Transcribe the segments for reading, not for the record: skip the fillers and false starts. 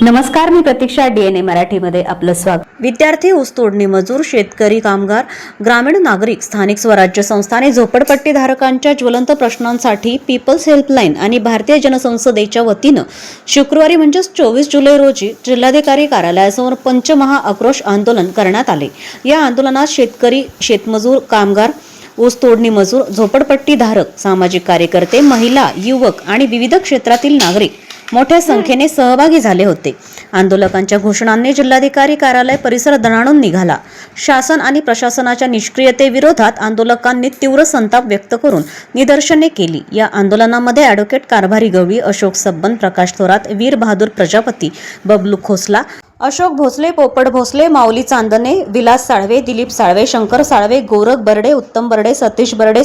नमस्कार, मी प्रतीक्षा. DNA मराठीमध्ये आपलं स्वागत. विद्यार्थी, ऊसतोडणी मजूर, शेतकरी, कामगार, ग्रामीण नागरिक, स्थानिक स्वराज्य संस्था आणि झोपडपट्टीधारकांच्या ज्वलंत प्रश्नांसाठी पीपल्स हेल्पलाईन आणि भारतीय जनसंसदेच्या वतीनं शुक्रवारी म्हणजेच 24 जुलै रोजी जिल्हाधिकारी कार्यालयासमोर पंचमहा आक्रोश आंदोलन करण्यात आले. या आंदोलनात शेतकरी, शेतमजूर, कामगार, ऊस तोडणी मजूर, झोपडपट्टीधारक, सामाजिक कार्यकर्ते, महिला, युवक आणि विविध क्षेत्रातील नागरिक मोठ्या संख्येने सहभागी झाले होते. आंदोलकांच्या घोषणांनी जिल्हाधिकारी कार्यालय परिसर दणाणून निघाला. शासन आणि प्रशासनाच्या निष्क्रियतेविरोधात आंदोलकांनी तीव्र संताप व्यक्त करून निदर्शने केली. या आंदोलनामध्ये ॲडव्होकेट कारभारी गवळी, अशोक सब्बन, प्रकाश थोरात, वीर बहादूर प्रजापती, बबलू खोसला, अशोक भोसले, पोपट भोसले, माऊली चांदणे, विलास साळवे, दिलीप साळवे, शंकर साळवे, गोरख बर्डे, उत्तम बर्डे, सतीश बर्डे,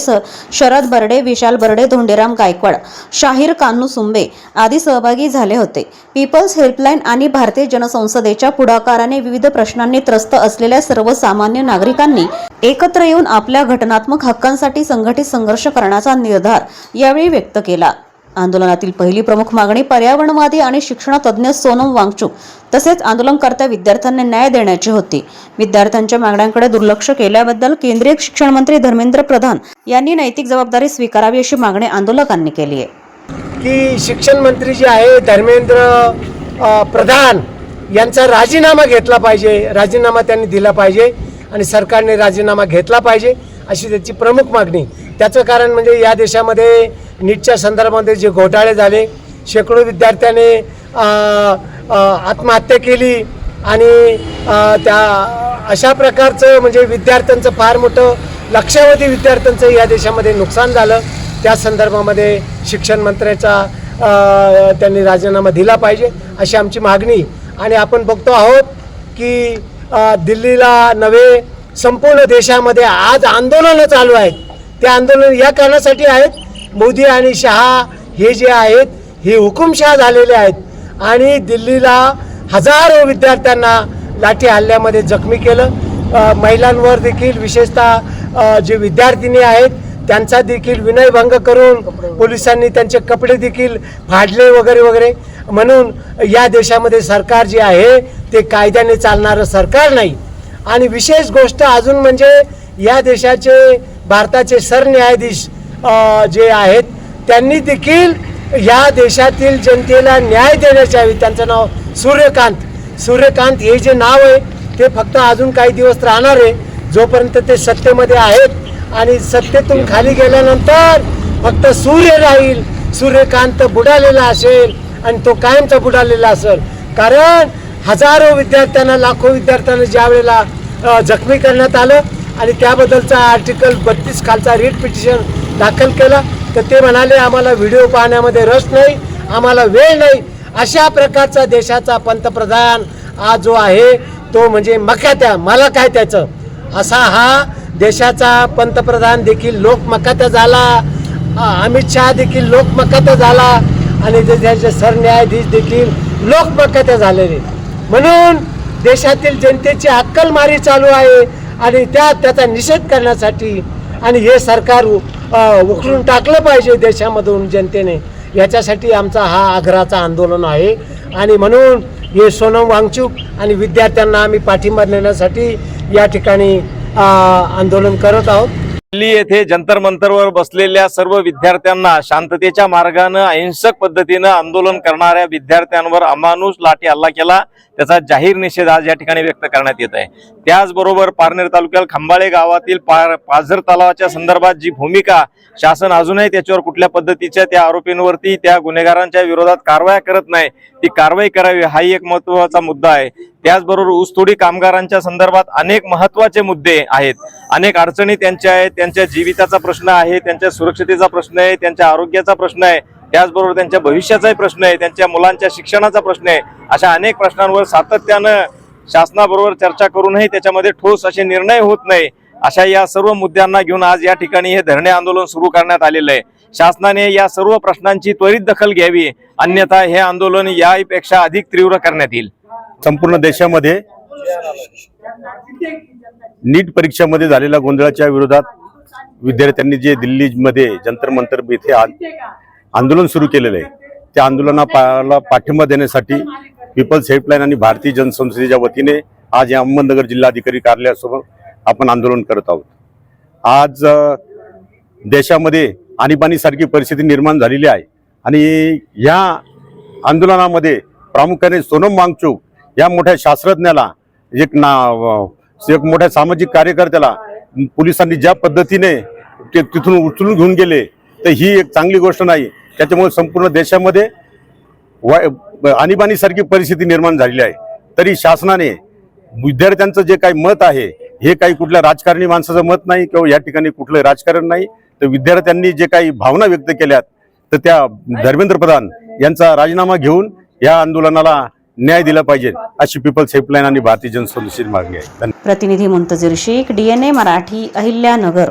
शरद बर्डे, विशाल बर्डे, धोंडेराम गायकवाड, शाहीर कान्हू सुंबे आदी सहभागी झाले होते. पीपल्स हेल्पलाईन आणि भारतीय जनसंसदेच्या पुढाकाराने विविध प्रश्नांनी त्रस्त असलेल्या सर्वसामान्य नागरिकांनी एकत्र येऊन आपल्या घटनात्मक हक्कांसाठी संघटित संघर्ष करण्याचा निर्धार यावेळी व्यक्त केला. आंदोलनातील पहिली प्रमुख मागणी पर्यावरणवादी आणि शिक्षणतज्ज्ञ सोनम वांगचुक तसेच आंदोलनकर्त्या विद्यार्थ्यांना न्याय देण्याची होती. विद्यार्थ्यांच्या मागण्यांकडे दुर्लक्ष केल्याबद्दल केंद्रीय शिक्षण मंत्री धर्मेंद्र प्रधान यांनी नैतिक जबाबदारी स्वीकारावी अशी मागणी आंदोलकांनी केली आहे. की शिक्षण मंत्री जे आहे धर्मेंद्र प्रधान यांचा राजीनामा घेतला पाहिजे, राजीनामा त्यांनी दिला पाहिजे आणि सरकारने राजीनामा घेतला पाहिजे अशी त्याची प्रमुख मागणी. त्याचं कारण म्हणजे या देशामध्ये नीटच्या संदर्भामध्ये जे घोटाळे झाले, शेकडो विद्यार्थ्याने आत्महत्या केली आणि त्या अशा प्रकारचं म्हणजे विद्यार्थ्यांचं फार मोठं लक्षावधी विद्यार्थ्यांचं या देशामध्ये नुकसान झालं. त्या संदर्भामध्ये शिक्षण मंत्र्याचा त्यांनी राजीनामा दिला पाहिजे अशी आमची मागणी. आणि आपण बघतो आहोत की दिल्लीला नव्हे संपूर्ण देशामध्ये आज आंदोलनं चालू आहेत. ते आंदोलन या कारणासाठी आहेत, मोदी आणि शहा हे जे आहेत हे हुकुमशहा झालेले आहेत आणि दिल्लीला हजारो विद्यार्थ्यांना लाठी हल्ल्यामध्ये जखमी केलं. महिलांवर देखील विशेषतः जे विद्यार्थिनी आहेत त्यांचा देखील विनयभंग करून पोलिसांनी त्यांचे कपडे देखील फाडले वगैरे वगैरे. म्हणून या देशामध्ये सरकार जे आहे ते कायद्याने चालणारं सरकार नाही. आणि विशेष गोष्ट अजून म्हणजे या देशाचे भारताचे सरन्यायाधीश जे आहेत त्यांनी देखील या देशातील जनतेला न्याय देण्याच्या वेळी त्यांचं नाव सूर्यकांत हे जे नाव आहे ते फक्त अजून काही दिवस राहणार आहे जोपर्यंत ते सत्तेमध्ये आहेत. आणि सत्तेतून खाली गेल्यानंतर फक्त सूर्य राहील, सूर्यकांत बुडालेला असेल आणि तो कायमचा बुडालेला असेल. कारण हजारो विद्यार्थ्यांना, लाखो विद्यार्थ्यांना ज्या वेळेला जखमी करण्यात आलं आणि त्याबद्दलचा आर्टिकल 32 खालचा रिट पिटिशन दाखल केला तर ते म्हणाले आम्हाला व्हिडिओ पाहण्यामध्ये रस नाही, आम्हाला वेळ नाही. अशा प्रकारचा देशाचा पंतप्रधान आज जो आहे तो म्हणजे मकात्या, मला काय त्याचं, असा हा देशाचा पंतप्रधान देखील लोकमकात्या झाला. अमित शहा देखील लोकमकात्या झाला आणि देशाचे सरन्यायाधीश देखील लोकमकात्या झालेले. म्हणून देशातील जनतेची अक्कलमारी चालू आहे आणि त्याचा निषेध करण्यासाठी आणि हे सरकार उखडून टाकलं पाहिजे देशामधून जनतेने, याच्यासाठी आमचा हा आग्रहाचा आंदोलन आहे. आणि म्हणून हे सोनम वांगचुक आणि विद्यार्थ्यांना आम्ही पाठिंबा देण्यासाठी या ठिकाणी आंदोलन करत आहोत. दिल्ली येथे जंतर मंतरवर बसलेल्या सर्व विद्यार्थ्यांना शांततेच्या मार्गाने अहिंसक पद्धतीने आंदोलन करणाऱ्या विद्यार्थ्यांवर अमानुष लाठी हल्ला केला, त्याचा जाहीर निषेध आज या ठिकाणी व्यक्त करण्यात येत आहे. त्याचबरोबर पारनेर तालुक्यात खंबाळे गावातील पाझर तलावाच्या संदर्भात जी भूमिका शासन अजूनही त्याच्यावर कुठल्या पद्धतीच्या त्या आरोपींवरती, त्या गुन्हेगारांच्या विरोधात कारवाया करत नाही, ती कारवाई करावी हा एक महत्त्वाचा मुद्दा आहे. त्याचबरोबर ऊसतोडी कामगारांच्या संदर्भात अनेक महत्त्वाचे मुद्दे आहेत, अनेक अडचणी त्यांच्या आहेत. त्यांच्या जीविताचा प्रश्न आहे, त्यांच्या सुरक्षतेचा प्रश्न आहे, त्यांच्या आरोग्याचा प्रश्न आहे, त्याचबरोबर त्यांच्या भविष्याचाही प्रश्न आहे, त्यांच्या मुलांच्या शिक्षणाचा प्रश्न आहे. अशा अनेक प्रश्नांवर सातत्यानं शासनाबरोबर चर्चा करूनही त्याच्यामध्ये ठोस असे निर्णय होत नाही. अशा या सर्व मुद्द्यांना घेऊन आज या ठिकाणी हे धरणे आंदोलन सुरू करण्यात आलेलं आहे. शासनाने या सर्व प्रश्नांची त्वरित दखल घ्यावी, अन्यथा हे आंदोलन यापेक्षा अधिक तीव्र करण्यात येईल. संपूर्ण देशामध्ये नीट परीक्षामध्ये झालेल्या गोंधळाच्या विरोधात विद्यार्थ्यांनी जे दिल्लीमध्ये जंतर मंतर येथे आंदोलन सुरू केलेलं आहे, त्या आंदोलनाला पाठिंबा देण्यासाठी पीपल्स हेल्पलाईन आणि भारतीय जनसंसदेच्या वतीने आज या अहमदनगर जिल्हाधिकारी कार्यालयासमोर आपण आंदोलन करत आहोत. आज देशामध्ये आणीबाणीसारखी परिस्थिती निर्माण झालेली आहे आणि या आंदोलनामध्ये प्रामुख्याने सोनम वांगचुक या मोठ्या शास्त्रज्ञाला एक मोठ्या सामाजिक कार्यकर्त्याला पोलिसांनी ज्या पद्धतीने ते तिथून उचलून घेऊन गेले तर ही एक चांगली गोष्ट नाही. त्याच्यामुळे संपूर्ण देशामध्ये आणीबाणीसारखी परिस्थिती निर्माण झालेली आहे. तरी शासनाने विद्यार्थ्यांचं जे काही मत आहे हे काही कुठल्या राजकारणी माणसाचं मत नाही किंवा या ठिकाणी कुठलं राजकारण नाही. तर विद्यार्थ्यांनी जे काही भावना व्यक्त केल्यात तर त्या धर्मेंद्र प्रधान यांचा राजीनामा घेऊन या आंदोलनाला न्याय दिला पाहिजे अशी पीपल्स हेल्पलाईन आणि भारतीय जनसंसदेची मागणी आहे. प्रतिनिधी मुंतजीर शेख, DNA मराठी, अहिल्यानगर.